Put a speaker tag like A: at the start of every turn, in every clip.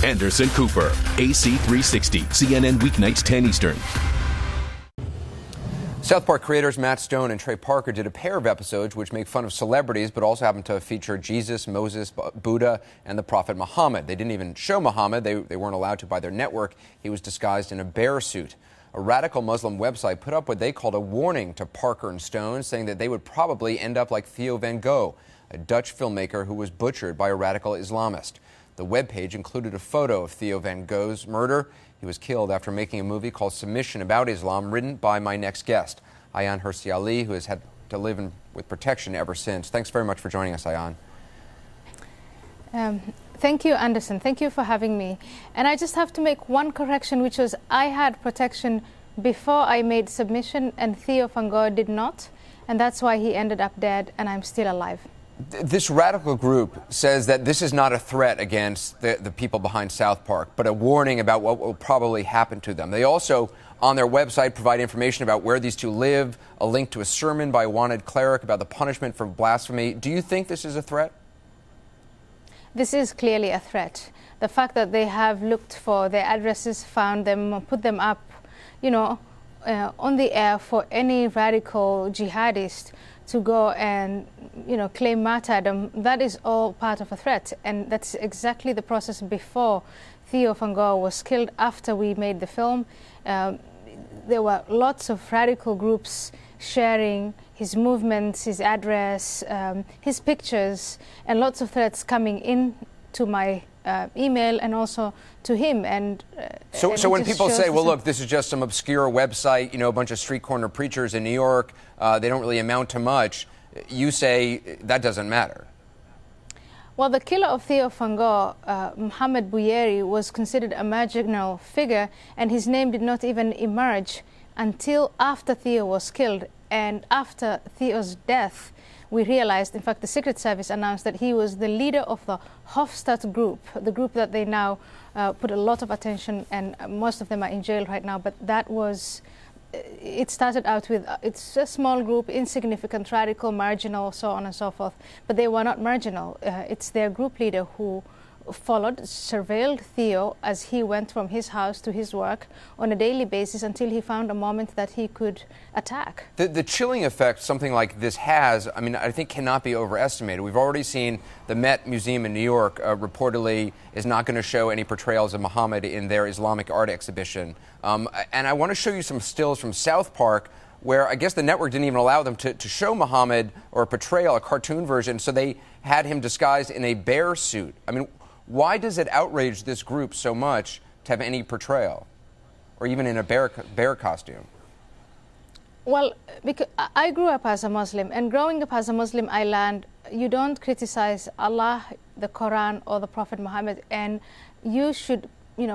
A: Anderson Cooper, AC 360, CNN weeknights 10 Eastern.
B: South Park creators Matt Stone and Trey Parker did a pair of episodes which make fun of celebrities but also happen to feature Jesus, Moses, Buddha, and the Prophet Muhammad. They didn't even show Muhammad. They weren't allowed to by their network. He was disguised in a bear suit. A radical Muslim website put up what they called a warning to Parker and Stone, saying that they would probably end up like Theo van Gogh, a Dutch filmmaker who was butchered by a radical Islamist. The webpage included a photo of Theo van Gogh's murder. He was killed after making a movie called Submission About Islam, written by my next guest, Ayaan Hirsi Ali, who has had to live with protection ever since. Thanks very much for joining us, Ayaan.
C: Thank you, Anderson. Thank you for having me. And I just have to make one correction, which was I had protection before I made Submission, and Theo van Gogh did not. And that's why he ended up dead, and I'm still alive.
B: This radical group says that this is not a threat against the people behind South Park, but a warning about what will probably happen to them. They also, on their website, provide information about where these two live, a link to a sermon by a wanted cleric about the punishment for blasphemy. Do you think this is a threat?
C: This is clearly a threat. The fact that they have looked for their addresses, found them, put them up, on the air for any radical jihadist to go and, claim martyrdom, that is all part of a threat. And that's exactly the process before Theo van Gogh was killed. After we made the film, there were lots of radical groups sharing his movements, his address, his pictures, and lots of threats coming in to my email and also to him. So
B: when people say, well, look, this is just some obscure website, a bunch of street corner preachers in New York, they don't really amount to much, you say that doesn't matter.
C: Well, the killer of Theo van Gogh, Mohamed Bouyeri, was considered a marginal figure, and his name did not even emerge until after Theo was killed. And after Theo's death, we realized, in fact, the Secret Service announced that he was the leader of the Hofstad group, the group that they now put a lot of attention, and most of them are in jail right now. But that was, it started out with, it's a small group, insignificant, radical, marginal, so on and so forth. But they were not marginal. It's their group leader who followed, surveilled Theo as he went from his house to his work on a daily basis until he found a moment that he could attack.
B: The chilling effect something like this has, I think cannot be overestimated. We've already seen the Met Museum in New York reportedly is not going to show any portrayals of Muhammad in their Islamic art exhibition. And I want to show you some stills from South Park where I guess the network didn't even allow them to show Muhammad or a portrayal, a cartoon version, so they had him disguised in a bear suit. Why does it outrage this group so much to have any portrayal, or even in a bear costume?
C: Well, because I grew up as a Muslim, and growing up as a Muslim, I learned you don't criticize Allah, the Quran, or the Prophet Muhammad, and you should,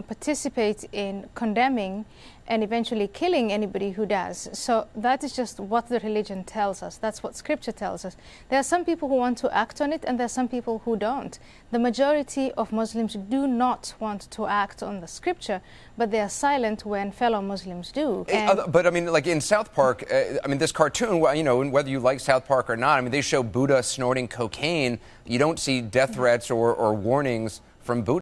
C: participate in condemning and eventually killing anybody who does. So that is just what the religion tells us. That's what Scripture tells us. There are some people who want to act on it, and there are some people who don't. The majority of Muslims do not want to act on the Scripture, but they are silent when fellow Muslims do.
B: But like in South Park, this cartoon, whether you like South Park or not, they show Buddha snorting cocaine. You don't see death threats or warnings from Buddha.